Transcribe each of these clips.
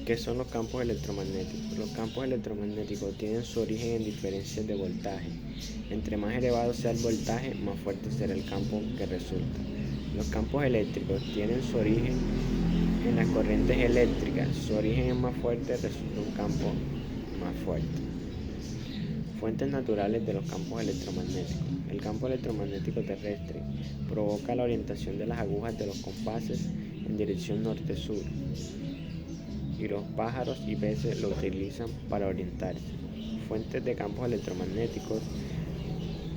¿Qué son los campos electromagnéticos? Los campos electromagnéticos tienen su origen en diferencias de voltaje. Entre más elevado sea el voltaje, más fuerte será el campo que resulta. Los campos eléctricos tienen su origen en las corrientes eléctricas. Su origen es más fuerte, resulta un campo más fuerte. Fuentes naturales de los campos electromagnéticos. El campo electromagnético terrestre provoca la orientación de las agujas de los compases en dirección norte-sur, y los pájaros y peces lo utilizan para orientarse. Fuentes de campos electromagnéticos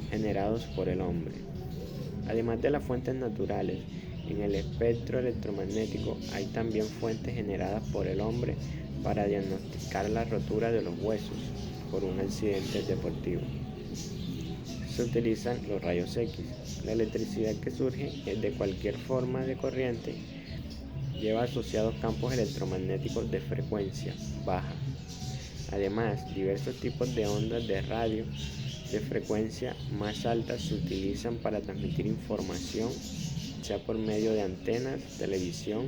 generados por el hombre. Además de las fuentes naturales, en el espectro electromagnético hay también fuentes generadas por el hombre para diagnosticar la rotura de los huesos por un accidente deportivo. Se utilizan los rayos X. La electricidad que surge de cualquier forma de corriente lleva asociados campos electromagnéticos de frecuencia baja. Además, diversos tipos de ondas de radio de frecuencia más alta se utilizan para transmitir información, sea por medio de antenas, televisión,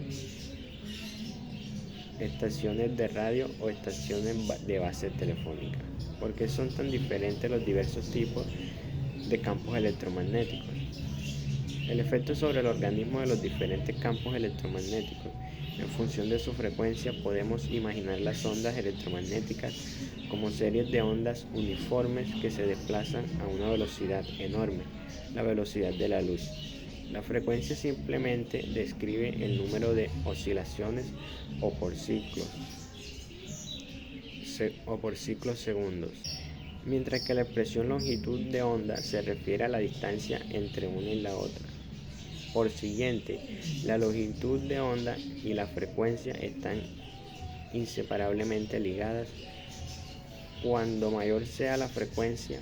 estaciones de radio o estaciones de base telefónica. ¿Por qué son tan diferentes los diversos tipos de campos electromagnéticos? El efecto sobre el organismo de los diferentes campos electromagnéticos. En función de su frecuencia podemos imaginar las ondas electromagnéticas como series de ondas uniformes que se desplazan a una velocidad enorme, la velocidad de la luz. La frecuencia simplemente describe el número de oscilaciones o por ciclos segundos, mientras que la expresión longitud de onda se refiere a la distancia entre una y la otra. Por siguiente, la longitud de onda y la frecuencia están inseparablemente ligadas. Cuando mayor sea la frecuencia,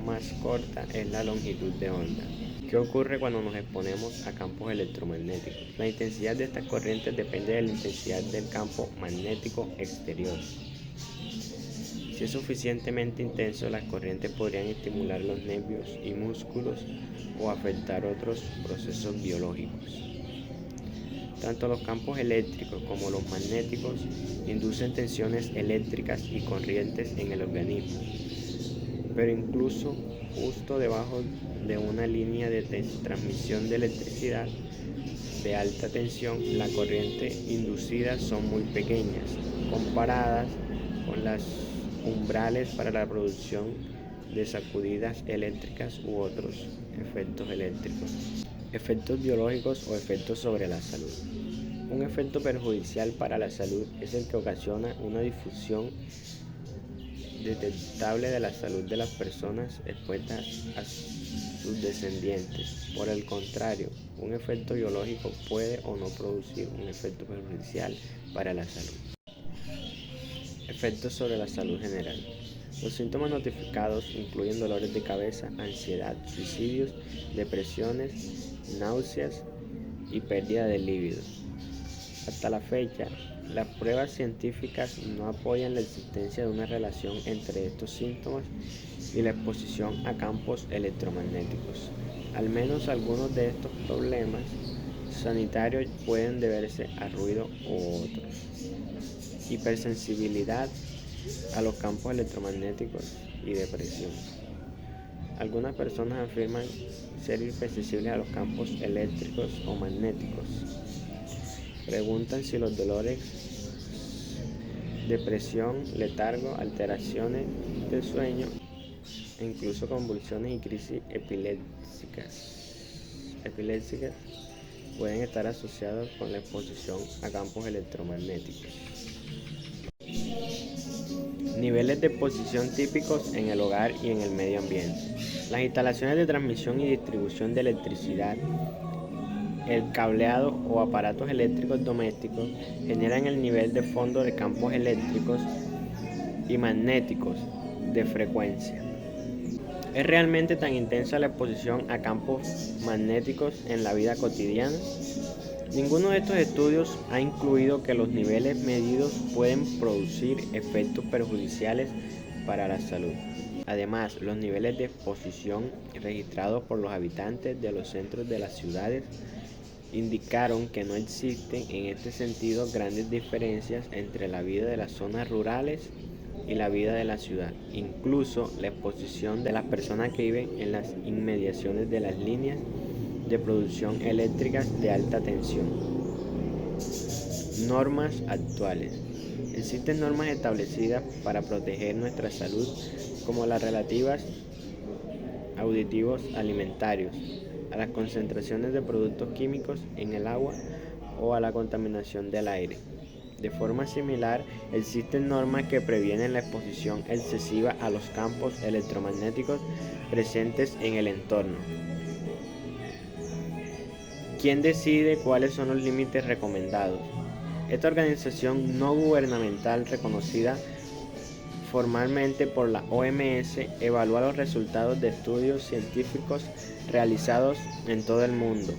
más corta es la longitud de onda. ¿Qué ocurre cuando nos exponemos a campos electromagnéticos? La intensidad de estas corrientes depende de la intensidad del campo magnético exterior. Si es suficientemente intenso, las corrientes podrían estimular los nervios y músculos o afectar otros procesos biológicos. Tanto los campos eléctricos como los magnéticos inducen tensiones eléctricas y corrientes en el organismo, pero incluso justo debajo de una línea de transmisión de electricidad de alta tensión, la corriente inducida son muy pequeñas comparadas con las umbrales para la producción de sacudidas eléctricas u otros efectos eléctricos. Efectos biológicos o efectos sobre la salud. Un efecto perjudicial para la salud es el que ocasiona una difusión detectable de la salud de las personas expuestas a sus descendientes. Por el contrario, un efecto biológico puede o no producir un efecto perjudicial para la salud. Efectos sobre la salud general. Los síntomas notificados incluyen dolores de cabeza, ansiedad, suicidios, depresiones, náuseas y pérdida de líbido. Hasta la fecha, las pruebas científicas no apoyan la existencia de una relación entre estos síntomas y la exposición a campos electromagnéticos. Al menos algunos de estos problemas sanitarios pueden deberse a ruido u otros. Hipersensibilidad a los campos electromagnéticos y depresión. Algunas personas afirman ser hipersensibles a los campos eléctricos o magnéticos. Preguntan si los dolores, depresión, letargo, alteraciones del sueño e incluso convulsiones y crisis epilépticas pueden estar asociados con la exposición a campos electromagnéticos. Niveles de exposición típicos en el hogar y en el medio ambiente. Las instalaciones de transmisión y distribución de electricidad, el cableado o aparatos eléctricos domésticos generan el nivel de fondo de campos eléctricos y magnéticos de frecuencia. ¿Es realmente tan intensa la exposición a campos magnéticos en la vida cotidiana? Ninguno de estos estudios ha incluido que los niveles medidos pueden producir efectos perjudiciales para la salud. Además, los niveles de exposición registrados por los habitantes de los centros de las ciudades indicaron que no existen en este sentido grandes diferencias entre la vida de las zonas rurales y la vida de la ciudad. Incluso la exposición de las personas que viven en las inmediaciones de las líneas de producción eléctricas de alta tensión. Normas actuales. Existen normas establecidas para proteger nuestra salud, como las relativas a aditivos alimentarios, a las concentraciones de productos químicos en el agua o a la contaminación del aire. De forma similar, existen normas que previenen la exposición excesiva a los campos electromagnéticos presentes en el entorno. ¿Quién decide cuáles son los límites recomendados? Esta organización no gubernamental reconocida formalmente por la OMS evalúa los resultados de estudios científicos realizados en todo el mundo,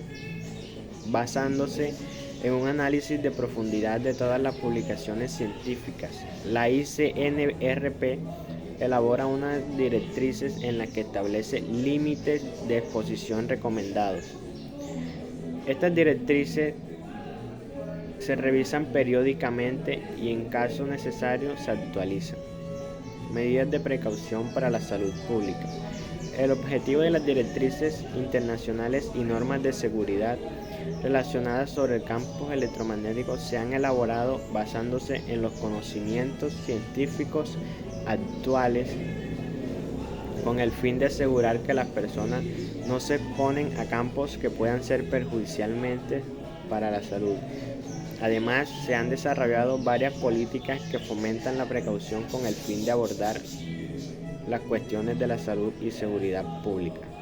basándose en un análisis de profundidad de todas las publicaciones científicas. La ICNRP elabora unas directrices en las que establece límites de exposición recomendados. Estas directrices se revisan periódicamente y en caso necesario se actualizan. Medidas de precaución para la salud pública. El objetivo de las directrices internacionales y normas de seguridad relacionadas sobre el campo electromagnético se han elaborado basándose en los conocimientos científicos actuales con el fin de asegurar que las personas no se exponen a campos que puedan ser perjudicialmente para la salud. Además, se han desarrollado varias políticas que fomentan la precaución con el fin de abordar las cuestiones de la salud y seguridad pública.